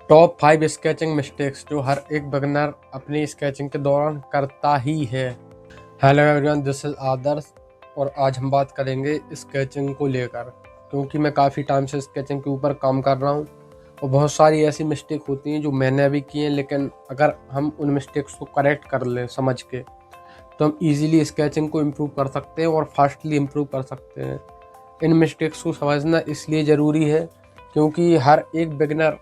Top 5 sketching mistakes जो हर एक beginner अपनी स्केचिंग के दौरान करता ही है। हेलो एवरीवन, दिस इज आदर्श और आज हम बात करेंगे स्केचिंग को लेकर, क्योंकि मैं काफ़ी टाइम से स्केचिंग के ऊपर काम कर रहा हूँ और बहुत सारी ऐसी मिस्टेक होती हैं जो मैंने भी की हैं, लेकिन अगर हम उन मिस्टेक्स को करेक्ट कर लें समझ के तो हम इजीली स्केचिंग को इम्प्रूव कर सकते हैं और फास्टली इम्प्रूव कर सकते हैं। इन मिस्टेक्स को समझना इसलिए ज़रूरी है क्योंकि हर एक बिगिनर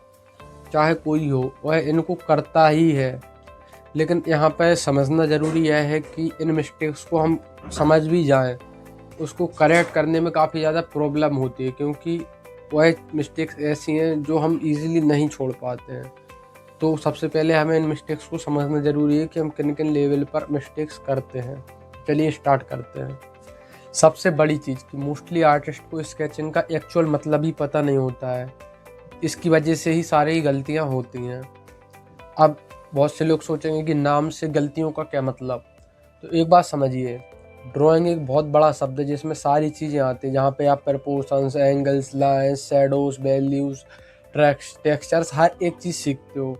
चाहे कोई हो वह इनको करता ही है, लेकिन यहाँ पर समझना ज़रूरी यह है कि इन मिस्टेक्स को हम समझ भी जाएं, उसको करेक्ट करने में काफ़ी ज़्यादा प्रॉब्लम होती है क्योंकि वह मिस्टेक्स ऐसी हैं जो हम इजीली नहीं छोड़ पाते हैं। तो सबसे पहले हमें इन मिस्टेक्स को समझना ज़रूरी है कि हम किन किन लेवल पर मिस्टेक्स करते हैं। चलिए स्टार्ट करते हैं। सबसे बड़ी चीज़ कि मोस्टली आर्टिस्ट को स्केचिंग का एक्चुअल मतलब ही पता नहीं होता है, इसकी वजह से ही सारी गलतियां होती हैं। अब बहुत से लोग सोचेंगे कि नाम से गलतियों का क्या मतलब। तो एक बात समझिए, ड्राइंग एक बहुत बड़ा शब्द है जिसमें सारी चीज़ें आती हैं, जहाँ पे आप proportions, angles, lines, shadows, values, textures हर एक चीज़ सीखते हो।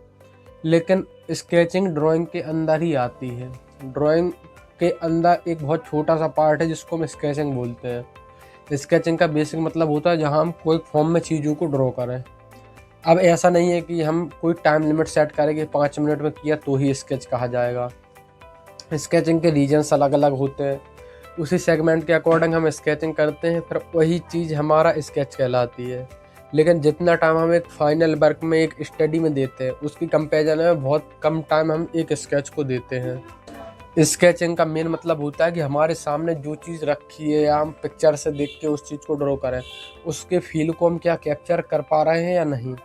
लेकिन स्केचिंग ड्राइंग के अंदर ही आती है। ड्राइंग के अंदर एक बहुत छोटा सा पार्ट है जिसको हम स्केचिंग बोलते हैं। स्केचिंग का बेसिक मतलब होता है जहाँ हम कोई फॉर्म में चीज़ों को ड्रॉ करें। अब ऐसा नहीं है कि हम कोई टाइम लिमिट सेट करें कि 5 मिनट में किया तो ही स्केच कहा जाएगा। स्केचिंग के रीजन्स अलग अलग होते हैं, उसी सेगमेंट के अकॉर्डिंग हम स्केचिंग करते हैं, फिर वही चीज़ हमारा स्केच कहलाती है। लेकिन जितना टाइम हम एक फाइनल वर्क में, एक स्टडी में देते हैं, उसकी कंपेरिजन में बहुत कम टाइम हम एक स्केच को देते हैं। स्केचिंग का मेन मतलब होता है कि हमारे सामने जो चीज़ रखी है या हम पिक्चर से देख के उस चीज़ को ड्रॉ करें, उसके फील को हम क्या कैप्चर कर पा रहे हैं या नहीं।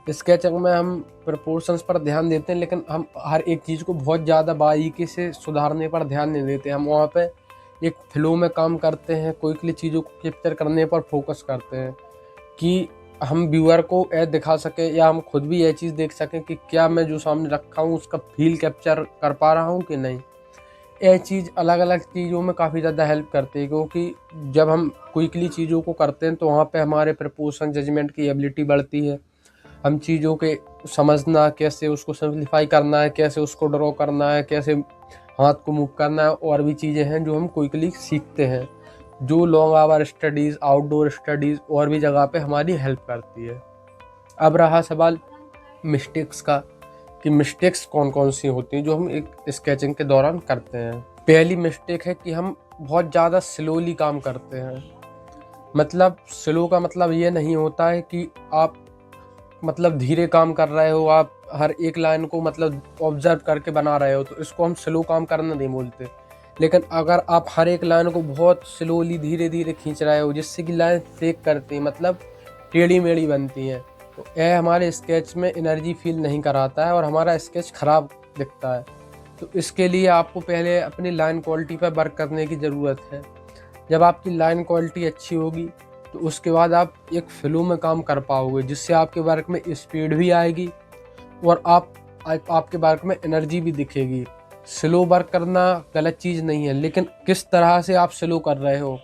स्केचिंग में हम प्रोपोर्शंस पर ध्यान देते हैं, लेकिन हम हर एक चीज़ को बहुत ज़्यादा बारीकी से सुधारने पर ध्यान नहीं देते। हम वहाँ पे एक फ्लो में काम करते हैं, क्विकली चीज़ों को कैप्चर करने पर फोकस करते हैं कि हम व्यूअर को यह दिखा सकें या हम खुद भी यह चीज़ देख सकें कि क्या मैं जो सामने रखा हूँ उसका फील कैप्चर कर पा रहा हूँ कि नहीं। यह चीज़ अलग अलग चीज़ों में काफ़ी ज़्यादा हेल्प करती है, क्योंकि जब हम क्विकली चीज़ों को करते हैं तो वहाँ पे हमारे प्रपोर्शन जजमेंट की एबिलिटी बढ़ती है। हम चीज़ों के समझना, कैसे उसको सिंप्लीफाई करना है, कैसे उसको ड्रॉ करना है, कैसे हाथ को मूव करना है, और भी चीज़ें हैं जो हम क्विकली सीखते हैं, जो long hour studies, outdoor studies और भी जगह पे हमारी हेल्प करती है। अब रहा सवाल मिस्टेक्स का कि मिस्टेक्स कौन कौन सी होती हैं जो हम एक स्केचिंग के दौरान करते हैं। पहली मिस्टेक है कि हम बहुत ज़्यादा स्लोली काम करते हैं। मतलब स्लो का मतलब ये नहीं होता है कि आप धीरे काम कर रहे हो, आप हर एक लाइन को ऑब्जर्व करके बना रहे हो, तो इसको हम स्लो काम करना नहीं बोलते। लेकिन अगर आप हर एक लाइन को बहुत स्लोली धीरे धीरे खींच रहे हो जिससे कि लाइन फ्लेक करती है, मतलब टेढ़ी मेढ़ी बनती है, तो यह हमारे स्केच में एनर्जी फील नहीं कराता है और हमारा स्केच ख़राब दिखता है। तो इसके लिए आपको पहले अपनी लाइन क्वालिटी पर वर्क करने की ज़रूरत है। जब आपकी लाइन क्वालिटी अच्छी होगी तो उसके बाद आप एक फ्लो में काम कर पाओगे, जिससे आपके वर्क में स्पीड भी आएगी और आपके वर्क में एनर्जी भी दिखेगी। स्लो वर्क करना गलत चीज़ नहीं है, लेकिन किस तरह से आप स्लो कर रहे हो।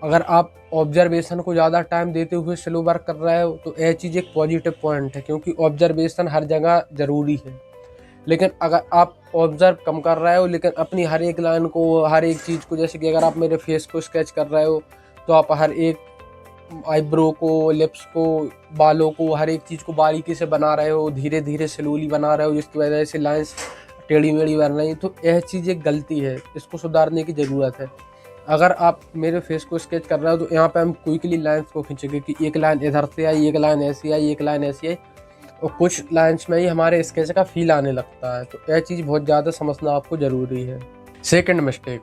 अगर आप ऑब्जर्वेशन को ज़्यादा टाइम देते हुए स्लो वर्क कर रहे हो तो यह चीज़ एक पॉजिटिव पॉइंट है, क्योंकि ऑब्जर्वेशन हर जगह ज़रूरी है। लेकिन अगर आप ऑब्जर्व कम कर रहे हो लेकिन अपनी हर एक लाइन को, हर एक चीज़ को, जैसे कि अगर आप मेरे फेस को स्केच कर रहे हो तो आप हर एक आईब्रो को, लिप्स को, बालों को, हर एक चीज़ को बारीकी से बना रहे हो, धीरे धीरे स्लोली बना रहे हो, जिसकी वजह से लाइंस टेढ़ी मेढ़ी बन रही, तो यह चीज़ एक गलती है, इसको सुधारने की ज़रूरत है। अगर आप मेरे फेस को स्केच कर रहे हो तो यहाँ पे हम क्विकली लाइंस को खींचेंगे कि एक लाइन इधर से आई, एक लाइन ऐसी आई, एक लाइन ऐसी आई, और कुछ लाइंस में ही हमारे स्केच का फील आने लगता है। तो यह चीज़ बहुत ज़्यादा समझना आपको ज़रूरी है। सेकेंड मिस्टेक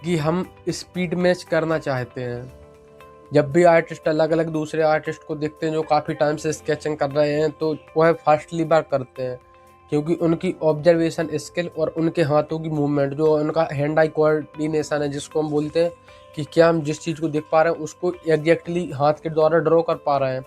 कि हम स्पीड मैच करना चाहते हैं। जब भी आर्टिस्ट अलग अलग दूसरे आर्टिस्ट को देखते हैं जो काफ़ी टाइम से स्केचिंग कर रहे हैं, तो वह फास्टली वर्क करते हैं, क्योंकि उनकी ऑब्जर्वेशन स्किल और उनके हाथों की मूवमेंट, जो उनका हैंड आई कोऑर्डिनेशन है, जिसको हम बोलते हैं कि क्या हम जिस चीज़ को देख पा रहे हैं उसको एग्जैक्टली हाथ के द्वारा ड्रॉ कर पा रहे हैं,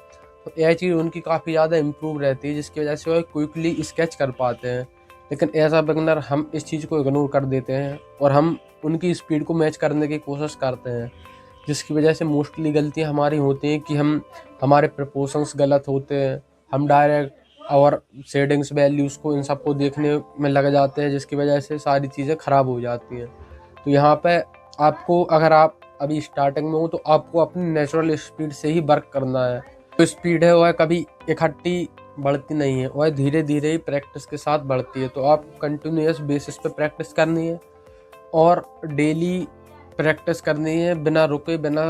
तो यह चीज़ उनकी काफ़ी ज़्यादा इम्प्रूव रहती है, जिसकी वजह से वह क्विकली स्केच कर पाते हैं। लेकिन ऐसा बिगनर हम इस चीज़ को इग्नोर कर देते हैं और हम उनकी स्पीड को मैच करने की कोशिश करते हैं, जिसकी वजह से मोस्टली गलतियां हमारी होती हैं कि हमारे प्रपोर्शंस गलत होते हैं, हम डायरेक्ट और शेडिंग्स वैल्यूज़ को इन सबको देखने में लग जाते हैं, जिसकी वजह से सारी चीज़ें ख़राब हो जाती हैं। तो यहाँ पे आपको, अगर आप अभी स्टार्टिंग में हो, तो आपको अपनी नेचुरल स्पीड से ही वर्क करना है। तो स्पीड है वह कभी इकट्ठी बढ़ती नहीं है, वह धीरे धीरे ही प्रैक्टिस के साथ बढ़ती है। तो आप कंटिन्यूस बेसिस पे प्रैक्टिस करनी है और डेली प्रैक्टिस करनी है, बिना रुके, बिना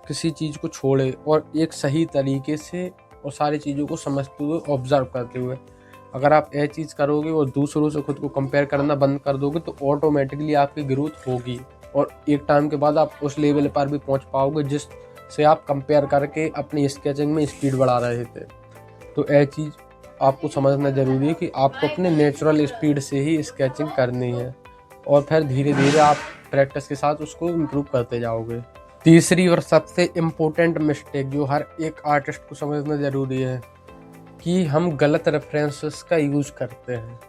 किसी चीज़ को छोड़े, और एक सही तरीके से और सारी चीज़ों को समझते हुए, ऑब्जर्व करते हुए। अगर आप यह चीज़ करोगे और दूसरों से खुद को कंपेयर करना बंद कर दोगे, तो ऑटोमेटिकली आपकी ग्रोथ होगी और एक टाइम के बाद आप उस लेवल पर भी पहुंच पाओगे जिससे आप कंपेयर करके अपनी स्केचिंग में स्पीड बढ़ा रहे थे। तो यह चीज़ आपको समझना ज़रूरी है कि आपको अपने नेचुरल स्पीड से ही स्केचिंग करनी है और फिर धीरे धीरे आप प्रैक्टिस के साथ उसको इम्प्रूव करते जाओगे। तीसरी और सबसे इम्पोर्टेंट मिस्टेक जो हर एक आर्टिस्ट को समझना ज़रूरी है कि हम गलत रेफरेंसेस का यूज़ करते हैं।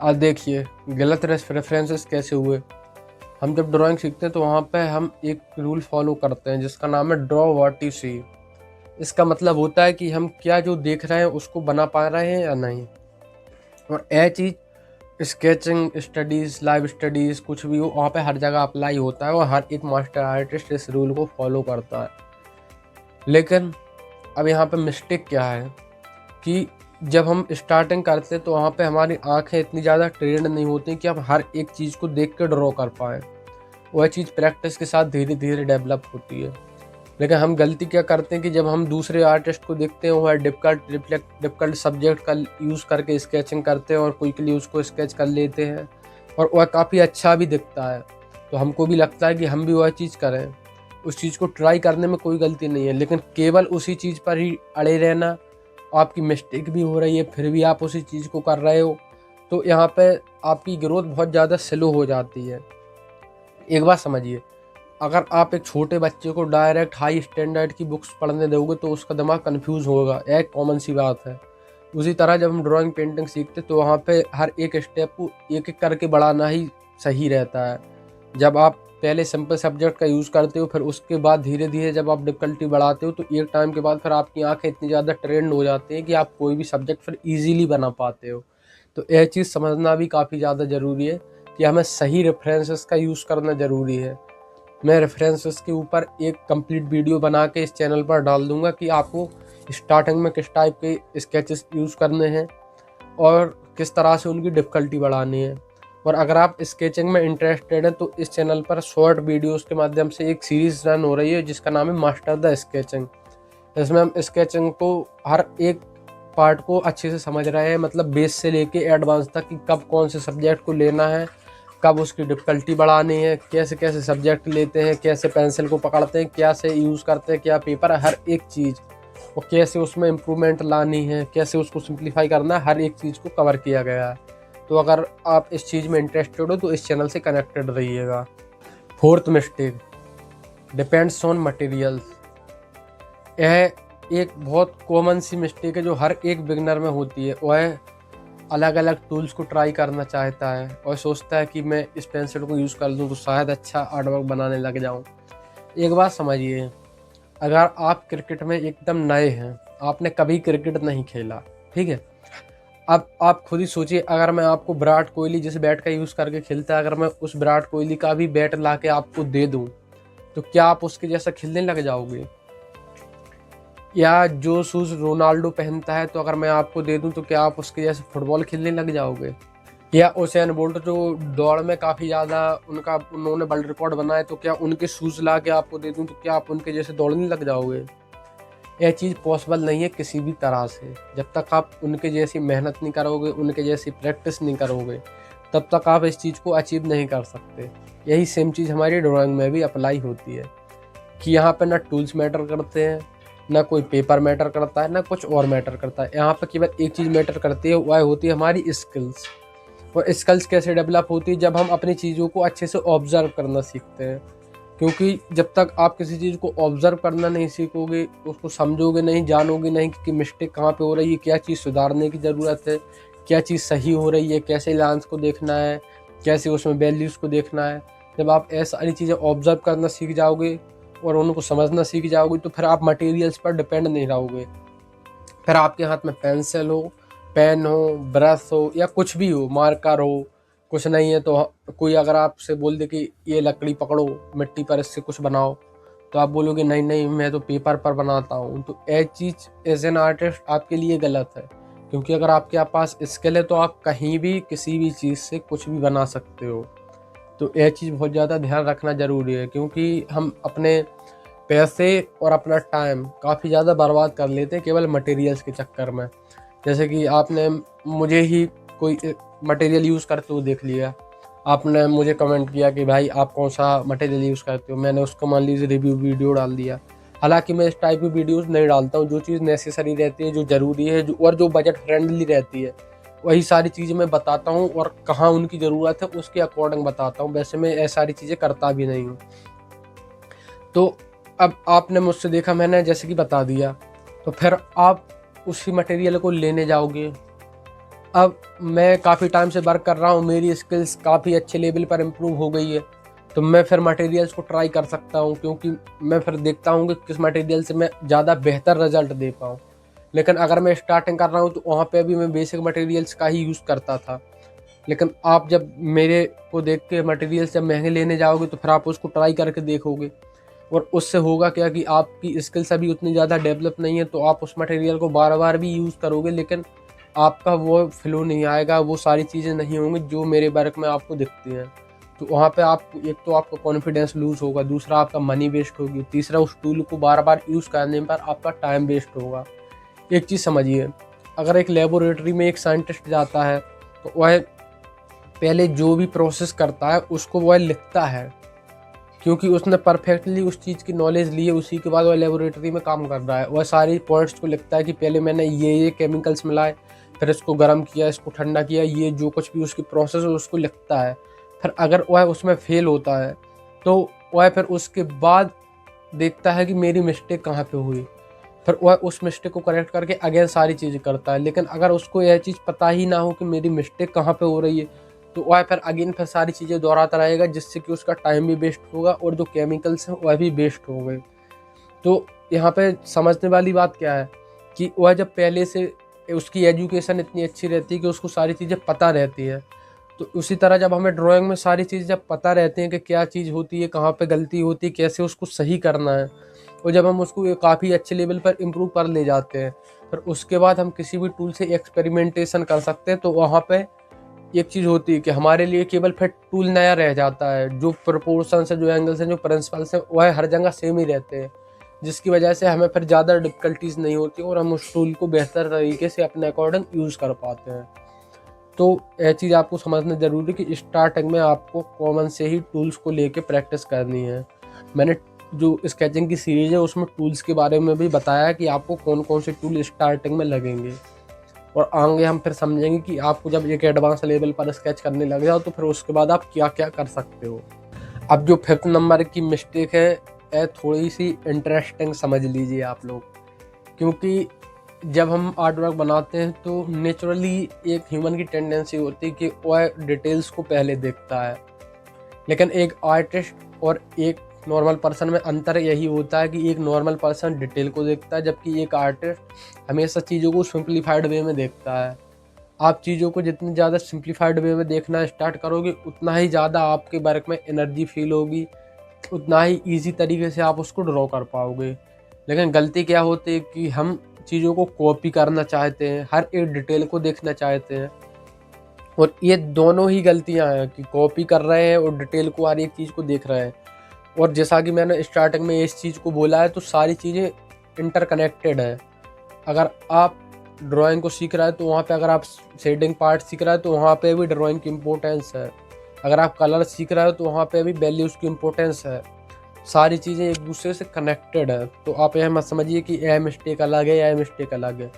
अब देखिए, गलत रेफरेंसेस कैसे हुए। हम जब ड्राइंग सीखते हैं तो वहाँ पे हम एक रूल फॉलो करते हैं जिसका नाम है ड्रॉ व्हाट यू सी। इसका मतलब होता है कि हम क्या जो देख रहे हैं उसको बना पा रहे हैं या नहीं। और यह चीज़ स्केचिंग स्टडीज़, लाइव स्टडीज़, कुछ भी हो, वहाँ पे हर जगह अप्लाई होता है और हर एक मास्टर आर्टिस्ट इस रूल को फॉलो करता है। लेकिन अब यहाँ पे मिस्टेक क्या है कि जब हम स्टार्टिंग करते हैं तो वहाँ पे हमारी आंखें इतनी ज़्यादा ट्रेंड नहीं होती कि हम हर एक चीज़ को देख के ड्रॉ कर पाएँ। वह चीज़ प्रैक्टिस के साथ धीरे धीरे डेवलप होती है। लेकिन हम गलती क्या करते हैं कि जब हम दूसरे आर्टिस्ट को देखते हैं वह डिफ़िकल्ट सब्जेक्ट का यूज़ करके स्केचिंग करते हैं और क्विकली उसको स्केच कर लेते हैं और वह काफ़ी अच्छा भी दिखता है। तो हमको भी लगता है कि हम भी वह चीज़ करें। उस चीज़ को ट्राई करने में कोई गलती नहीं है, लेकिन केवल उसी चीज़ पर ही अड़े रहना, आपकी मिस्टेक भी हो रही है फिर भी आप उसी चीज़ को कर रहे हो, तो यहाँ पे आपकी ग्रोथ बहुत ज़्यादा स्लो हो जाती है। एक बात समझिए, अगर आप एक छोटे बच्चे को डायरेक्ट हाई स्टैंडर्ड की बुक्स पढ़ने दोगे तो उसका दिमाग कंफ्यूज होगा, यह एक कॉमन सी बात है। उसी तरह जब हम ड्राइंग पेंटिंग सीखते तो वहाँ पे हर एक स्टेप को एक एक करके बढ़ाना ही सही रहता है। जब आप पहले सिंपल सब्जेक्ट का यूज़ करते हो, फिर उसके बाद धीरे धीरे जब आप डिफ़िकल्टी बढ़ाते हो, तो एक टाइम के बाद फिर आपकी आंखें इतनी ज़्यादा ट्रेंड हो जाती हैं कि आप कोई भी सब्जेक्ट फिर ईजीली बना पाते हो। तो यह चीज़ समझना भी काफ़ी ज़्यादा ज़रूरी है कि हमें सही रेफरेंसेस का यूज़ करना ज़रूरी है। मैं रेफरेंसेस के ऊपर एक कंप्लीट वीडियो बना के इस चैनल पर डाल दूंगा कि आपको स्टार्टिंग में किस टाइप के स्केचेस यूज़ करने हैं और किस तरह से उनकी डिफ़िकल्टी बढ़ानी है। और अगर आप स्केचिंग में इंटरेस्टेड हैं तो इस चैनल पर शॉर्ट वीडियोस के माध्यम से एक सीरीज़ रन हो रही है जिसका नाम है मास्टर द स्केचिंग। इसमें हम स्केचिंग को हर एक पार्ट को अच्छे से समझ रहे हैं, मतलब बेस से लेके एडवांस तक कि कब कौन से सब्जेक्ट को लेना है, कब उसकी डिफ़िकल्टी बढ़ानी है, कैसे कैसे सब्जेक्ट लेते हैं, कैसे पेंसिल को पकड़ते हैं, क्या से यूज़ करते हैं, क्या पेपर, हर एक चीज़, और कैसे उसमें इम्प्रूवमेंट लानी है, कैसे उसको सिंप्लीफाई करना है, हर एक चीज़ को कवर किया गया है। तो अगर आप इस चीज़ में इंटरेस्टेड हो तो इस चैनल से कनेक्टेड रहिएगा। Fourth mistake, depends on materials. यह एक बहुत कॉमन सी मिस्टेक है जो हर एक बिगनर में होती है। वह अलग अलग टूल्स को ट्राई करना चाहता है और सोचता है कि मैं इस पेंसिल को यूज़ कर लूँ तो शायद अच्छा आर्टवर्क बनाने लग जाऊँ। एक बात समझिए, अगर आप क्रिकेट में एकदम नए हैं, आपने कभी क्रिकेट नहीं खेला, ठीक है, अब आप खुद ही सोचिए, अगर मैं आपको विराट कोहली जिस बैट का यूज़ करके खेलता है, अगर मैं उस विराट कोहली का भी बैट ला के आपको दे दूँ तो क्या आप उसके जैसा खेलने लग जाओगे? या जो शूज़ रोनाल्डो पहनता है तो अगर मैं आपको दे दूं तो क्या आप उसके जैसे फुटबॉल खेलने लग जाओगे? या उसेन बोल्ट जो दौड़ में काफ़ी ज़्यादा उन्होंने वर्ल्ड रिकॉर्ड बनाया, तो क्या उनके शूज़ ला के आपको दे दूं तो क्या आप उनके जैसे दौड़ने लग जाओगे? यह चीज़ पॉसिबल नहीं है किसी भी तरह से। जब तक आप उनके जैसी मेहनत नहीं करोगे, उनके जैसी प्रैक्टिस नहीं करोगे, तब तक आप इस चीज़ को अचीव नहीं कर सकते। यही सेम चीज़ हमारी ड्राइंग में भी अप्लाई होती है कि यहाँ पर ना टूल्स मैटर करते हैं, ना कोई पेपर मैटर करता है, ना कुछ और मैटर करता है। यहाँ पर केवल एक चीज़ मैटर करती है, वह होती है हमारी स्किल्स। और स्किल्स कैसे डेवलप होती है? जब हम अपनी चीज़ों को अच्छे से ऑब्जर्व करना सीखते हैं। क्योंकि जब तक आप किसी चीज़ को ऑब्जर्व करना नहीं सीखोगे, उसको समझोगे नहीं, जानोगे नहीं कि मिस्टेक कहाँ पे हो रही है, क्या चीज़ सुधारने की ज़रूरत है, क्या चीज़ सही हो रही है, कैसे लाइन्स को देखना है, कैसे उसमें वैल्यूज़ को देखना है। जब आप ऐसी सारी चीज़ें ऑब्जर्व करना सीख जाओगे और उनको समझना सीख जाओगे तो फिर आप मटेरियल्स पर डिपेंड नहीं रहोगे। फिर आपके हाथ में पेंसिल हो, पेन हो, ब्रश हो या कुछ भी हो, मार्कर हो, कुछ नहीं है तो कोई अगर आपसे बोल दे कि ये लकड़ी पकड़ो, मिट्टी पर इससे कुछ बनाओ, तो आप बोलोगे नहीं नहीं मैं तो पेपर पर बनाता हूँ, तो ये चीज़ एज एन आर्टिस्ट आपके लिए गलत है। क्योंकि अगर आपके पास स्किल है तो आप कहीं भी किसी भी चीज़ से कुछ भी बना सकते हो। तो यह चीज़ बहुत ज़्यादा ध्यान रखना ज़रूरी है, क्योंकि हम अपने पैसे और अपना टाइम काफ़ी ज़्यादा बर्बाद कर लेते हैं केवल मटेरियल्स के चक्कर में। जैसे कि आपने मुझे ही कोई मटेरियल यूज़ करते हुए देख लिया, आपने मुझे कमेंट किया कि भाई आप कौन सा मटेरियल यूज़ करते हो, मैंने उसको मान लीजिए रिव्यू वीडियो डाल दिया। हालांकि मैं इस टाइप की वीडियोस नहीं डालता हूँ, जो चीज़ नेसेसरी रहती है, जो ज़रूरी है, जो बजट फ्रेंडली रहती है, वही सारी चीज़ें मैं बताता हूँ और कहाँ उनकी ज़रूरत है उसके अकॉर्डिंग बताता हूँ। वैसे मैं ऐसी सारी चीज़ें करता भी नहीं हूँ। तो अब आपने मुझसे देखा, मैंने जैसे कि बता दिया, तो फिर आप उसी मटेरियल को लेने जाओगे। अब मैं काफ़ी टाइम से वर्क कर रहा हूँ, मेरी स्किल्स काफ़ी अच्छे लेवल पर इम्प्रूव हो गई है, तो मैं फिर मटेरियल्स को ट्राई कर सकता हूँ, क्योंकि मैं फिर देखता हूँ कि किस मटेरियल से मैं ज़्यादा बेहतर रिजल्ट दे पाऊँ। लेकिन अगर मैं स्टार्टिंग कर रहा हूँ तो वहाँ पे भी मैं बेसिक मटेरियल्स का ही यूज़ करता था। लेकिन आप जब मेरे को देख के मटेरियल्स जब महंगे लेने जाओगे तो फिर आप उसको ट्राई करके देखोगे, और उससे होगा क्या कि आपकी स्किल्स अभी उतनी ज़्यादा डेवलप नहीं है, तो आप उस मटेरियल को बार बार भी यूज़ करोगे, लेकिन आपका वो फ्लो नहीं आएगा, वो सारी चीज़ें नहीं होंगी जो मेरे वर्क में आपको दिखती हैं। तो वहाँ पे आप एक तो आपका कॉन्फिडेंस लूज़ होगा, दूसरा आपका मनी वेस्ट होगी, तीसरा उस टूल को बार बार यूज़ करने पर आपका टाइम वेस्ट होगा। एक चीज़ समझिए, अगर एक लेबोरेटरी में एक साइंटिस्ट जाता है तो वह पहले जो भी प्रोसेस करता है उसको वह लिखता है, क्योंकि उसने परफेक्टली उस चीज़ की नॉलेज ली है, उसी के बाद वह लेबोरेटरी में काम कर रहा है। वह सारी पॉइंट्स को लिखता है कि पहले मैंने ये केमिकल्स मिलाए, फिर इसको गर्म किया, इसको ठंडा किया, ये जो कुछ भी उसकी प्रोसेस है उसको लिखता है। फिर अगर वह उसमें फेल होता है तो वह फिर उसके बाद देखता है कि मेरी मिस्टेक कहाँ पे हुई, फिर वह उस मिस्टेक को करेक्ट करके अगेन सारी चीज़ें करता है। लेकिन अगर उसको यह चीज़ पता ही ना हो कि मेरी मिस्टेक कहाँ पे हो रही है, तो वह फिर अगेन फिर सारी चीज़ें दोहराता रहेगा, जिससे कि उसका टाइम भी वेस्ट होगा और जो केमिकल्स हैं वह भी वेस्ट हो गए। तो यहाँ पे समझने वाली बात क्या है कि वह जब पहले से उसकी एजुकेशन इतनी अच्छी रहती है कि उसको सारी चीज़ें पता रहती हैं, तो उसी तरह जब हमें ड्राइंग में सारी चीज़ जब पता रहती हैं कि क्या चीज़ होती है, कहाँ पे गलती होती है, कैसे उसको सही करना है, और जब हम उसको काफ़ी अच्छे लेवल पर इम्प्रूव कर ले जाते हैं, फिर उसके बाद हम किसी भी टूल से एक्सपेरिमेंटेशन कर सकते हैं। तो वहाँ पे एक चीज़ होती है कि हमारे लिए केवल फिर टूल नया रह जाता है, जो प्रोपोर्शंस है, जो एंगल्स हैं, जो प्रिंसिपल्स हैं, वह हर जगह सेम ही रहते हैं, जिसकी वजह से हमें फिर ज़्यादा डिफ़िकल्टीज नहीं होती और हम उस टूल को बेहतर तरीके से अपने अकॉर्डिंग यूज़ कर पाते हैं। तो यह चीज़ आपको समझना ज़रूरी है कि स्टार्टिंग में आपको कॉमन से ही टूल्स को लेके प्रैक्टिस करनी है। मैंने जो स्केचिंग की सीरीज़ है उसमें टूल्स के बारे में भी बताया है कि आपको कौन कौन से टूल स्टार्टिंग में लगेंगे, और आगे हम फिर समझेंगे कि आपको जब एक एडवांस लेवल पर स्केच करने लग जाओ तो फिर उसके बाद आप क्या क्या कर सकते हो। अब जो 5th नंबर की मिस्टेक है, यह थोड़ी सी इंटरेस्टिंग समझ लीजिए आप लोग, क्योंकि जब हम आर्ट वर्क बनाते हैं तो नेचुरली एक ह्यूमन की टेंडेंसी होती है कि वह डिटेल्स को पहले देखता है। लेकिन एक आर्टिस्ट और एक नॉर्मल पर्सन में अंतर यही होता है कि एक नॉर्मल पर्सन डिटेल को देखता है, जबकि एक आर्टिस्ट हमेशा चीज़ों को सिंप्लीफाइड वे में देखता है। आप चीज़ों को जितनी ज़्यादा सिंप्लीफाइड वे में देखना स्टार्ट करोगे, उतना ही ज़्यादा आपके वर्क में एनर्जी फील होगी, उतना ही ईजी तरीके से आप उसको ड्रॉ कर पाओगे। लेकिन गलती क्या होती है कि हम चीज़ों को कॉपी करना चाहते हैं, हर एक डिटेल को देखना चाहते हैं, और ये दोनों ही गलतियां हैं कि कॉपी कर रहे हैं और डिटेल को हर एक चीज़ को देख रहे हैं। और जैसा कि मैंने स्टार्टिंग में इस चीज़ को बोला है, तो सारी चीज़ें इंटरकनेक्टेड है। अगर आप ड्राइंग को सीख रहा है तो वहाँ पे, अगर आप शेडिंग पार्ट सीख रहा है तो वहाँ पे भी ड्राइंग की इम्पोर्टेंस है। अगर आप कलर सीख रहे हो तो वहाँ पे भी वैल्यूज़ की इम्पोर्टेंस है। सारी चीज़ें एक दूसरे से कनेक्टेड है। तो आप यह मत समझिए कि यह मिस्टेक अलग है, यह मिस्टेक अलग है।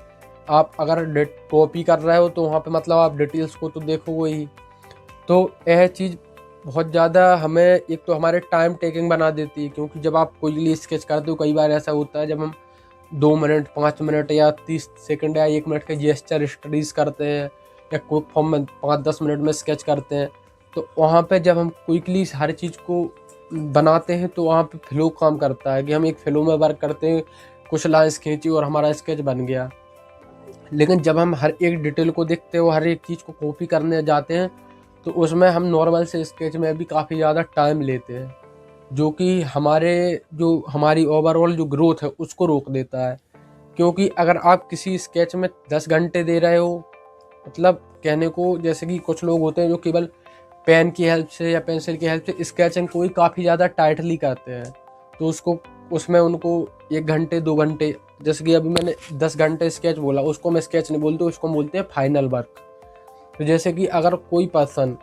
आप अगर कॉपी कर रहे हो तो वहाँ पे मतलब आप डिटेल्स को तो देखोगे ही। तो यह चीज़ बहुत ज़्यादा हमें एक तो हमारे टाइम टेकिंग बना देती है, क्योंकि जब आप कोई लिए स्केच करते हो, कई बार ऐसा होता है जब हम 2 मिनट, 5 मिनट या 30 सेकंड या 1 मिनट के जेस्चर स्टडीज़ करते हैं, या क्विक फॉर्म में 5-10 मिनट में स्केच करते हैं, तो वहाँ पे जब हम क्विकली हर चीज़ को बनाते हैं तो वहाँ पे फ्लो काम करता है कि हम एक फ्लो में वर्क करते हैं, कुछ लाइन्स खींची और हमारा स्केच बन गया। लेकिन जब हम हर एक डिटेल को देखते हो, हर एक चीज़ को कॉपी करने जाते हैं, तो उसमें हम नॉर्मल से स्केच में भी काफ़ी ज़्यादा टाइम लेते हैं, जो कि हमारी ओवरऑल जो ग्रोथ है उसको रोक देता है। क्योंकि अगर आप किसी स्केच में 10 घंटे दे रहे हो, मतलब कहने को जैसे कि कुछ लोग होते हैं जो केवल पेन की हेल्प से या पेंसिल की हेल्प से स्केचिंग को ही काफ़ी ज़्यादा टाइटली करते हैं, तो उसमें उनको 1 घंटे 2 घंटे, जैसे कि अभी मैंने 10 घंटे स्केच बोला, उसको मैं स्केच नहीं बोलते, उसको बोलते हैं फाइनल वर्क। तो जैसे कि अगर कोई पर्सन,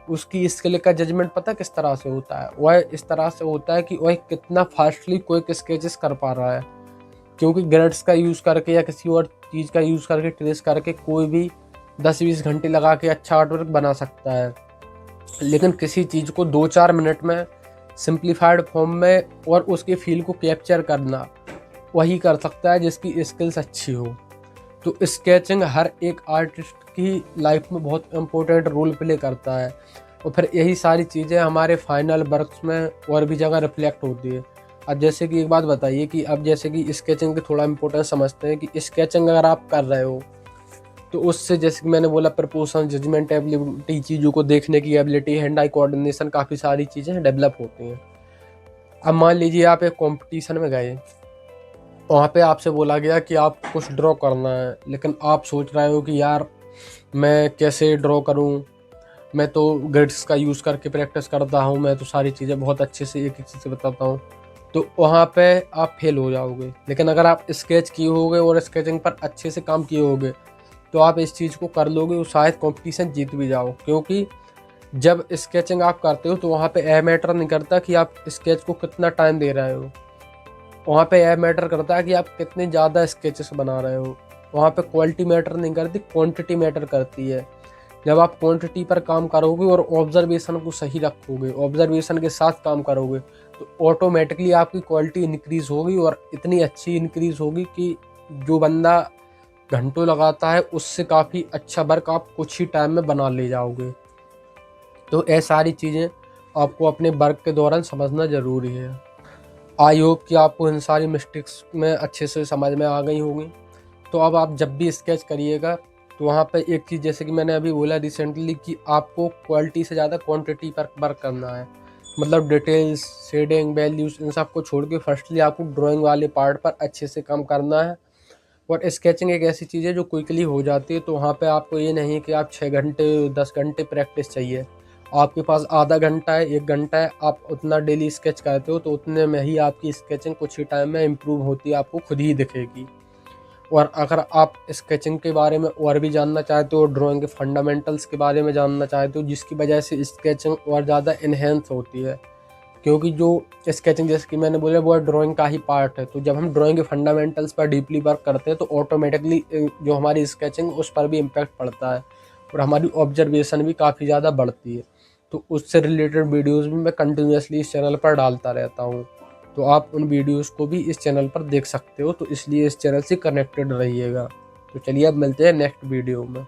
उसकी स्किल का जजमेंट पता किस तरह से होता है, वह इस तरह से होता है कि वह कितना फास्टली कोई स्केचेस कर पा रहा है। क्योंकि ग्रेड्स का यूज़ करके या किसी और चीज़ का यूज़ करके, ट्रेस करके कोई भी 10-20 घंटे लगा के अच्छा आर्टवर्क बना सकता है, लेकिन किसी चीज़ को 2-4 मिनट में सिंप्लीफाइड फॉर्म में और उसके फील को कैप्चर करना वही कर सकता है जिसकी स्किल्स अच्छी हो। तो स्केचिंग हर एक आर्टिस्ट की लाइफ में बहुत इम्पोर्टेंट रोल प्ले करता है, और फिर यही सारी चीज़ें हमारे फाइनल वर्क्स में और भी जगह रिफ्लेक्ट होती है। अब जैसे कि एक बात बताइए कि अब जैसे कि स्केचिंग की थोड़ा इम्पोर्टेंस समझते हैं कि स्केचिंग अगर आप कर रहे हो, तो उससे जैसे कि मैंने बोला प्रपोर्शन, जजमेंट एबिलिटी, चीज़ों को देखने की एबिलिटी, हैंड आई कोऑर्डिनेशन, काफ़ी सारी चीज़ें डेवलप होती हैं। अब मान लीजिए आप एक कंपटीशन में गए, वहाँ पे आपसे बोला गया कि आप कुछ ड्रॉ करना है, लेकिन आप सोच रहे हो कि यार मैं कैसे ड्रॉ करूँ, मैं तो ग्रिड्स का यूज़ करके प्रैक्टिस करता हूँ, मैं तो सारी चीज़ें बहुत अच्छे से एक एक चीज़ से बताता हूँ, तो वहाँ पे आप फेल हो जाओगे। लेकिन अगर आप स्केच किए होगे और स्केचिंग पर अच्छे से काम किए होगे, तो आप इस चीज़ को कर लोगे और शायद कंपटीशन जीत भी जाओ। क्योंकि जब स्केचिंग आप करते हो तो वहाँ पे यह मैटर नहीं करता कि आप स्केच को कितना टाइम दे रहे हो, वहाँ पे यह मैटर करता है कि आप कितने ज़्यादा स्केचेस बना रहे हो। वहाँ पे क्वालिटी मैटर नहीं करती, क्वांटिटी मैटर करती है। जब आप क्वांटिटी पर काम करोगे और ऑब्जर्वेशन को सही रखोगे, ऑब्जर्वेशन के साथ काम करोगे, तो ऑटोमेटिकली आपकी क्वालिटी इंक्रीज़ होगी, और इतनी अच्छी इंक्रीज़ होगी कि जो बंदा घंटों लगाता है उससे काफ़ी अच्छा वर्क आप कुछ ही टाइम में बना ले जाओगे। तो ये सारी चीज़ें आपको अपने वर्क के दौरान समझना ज़रूरी है। आई होप कि आपको इन सारी मिस्टेक्स में अच्छे से समझ में आ गई होंगी। तो अब आप जब भी स्केच करिएगा, तो वहाँ पे एक चीज़, जैसे कि मैंने अभी बोला रिसेंटली, कि आपको क्वालिटी से ज़्यादा क्वांटिटी पर वर्क करना है। मतलब डिटेल्स, शेडिंग, वैल्यूज़, इन सब को छोड़ के फर्स्टली आपको ड्राइंग वाले पार्ट पर अच्छे से काम करना है। और स्केचिंग एक ऐसी चीज़ है जो क्विकली हो जाती है, तो वहाँ पे आपको ये नहीं कि आप 6 घंटे 10 घंटे प्रैक्टिस चाहिए। आपके पास आधा घंटा है, 1 घंटा है, आप उतना डेली स्केच करते हो, तो उतने में ही आपकी स्केचिंग कुछ ही टाइम में इम्प्रूव होती है, आपको खुद ही दिखेगी। और अगर आप स्केचिंग के बारे में और भी जानना चाहते हो, ड्राइंग के फंडामेंटल्स के बारे में जानना चाहते हो, जिसकी वजह से स्केचिंग और ज़्यादा इन्हेंस होती है, क्योंकि जो स्केचिंग, जैसे कि मैंने बोला, वो ड्राइंग का ही पार्ट है। तो जब हम ड्राइंग के फंडामेंटल्स पर डीपली वर्क करते हैं, तो ऑटोमेटिकली जो हमारी स्केचिंग, उस पर भी इम्पैक्ट पड़ता है, और हमारी ऑब्जर्वेशन भी काफ़ी ज़्यादा बढ़ती है। तो उससे रिलेटेड वीडियोस भी मैं कंटिन्यूसली इस चैनल पर डालता रहता हूँ, तो आप उन वीडियोस को भी इस चैनल पर देख सकते हो। तो इसलिए इस चैनल से कनेक्टेड रहिएगा। तो चलिए अब मिलते हैं नेक्स्ट वीडियो में।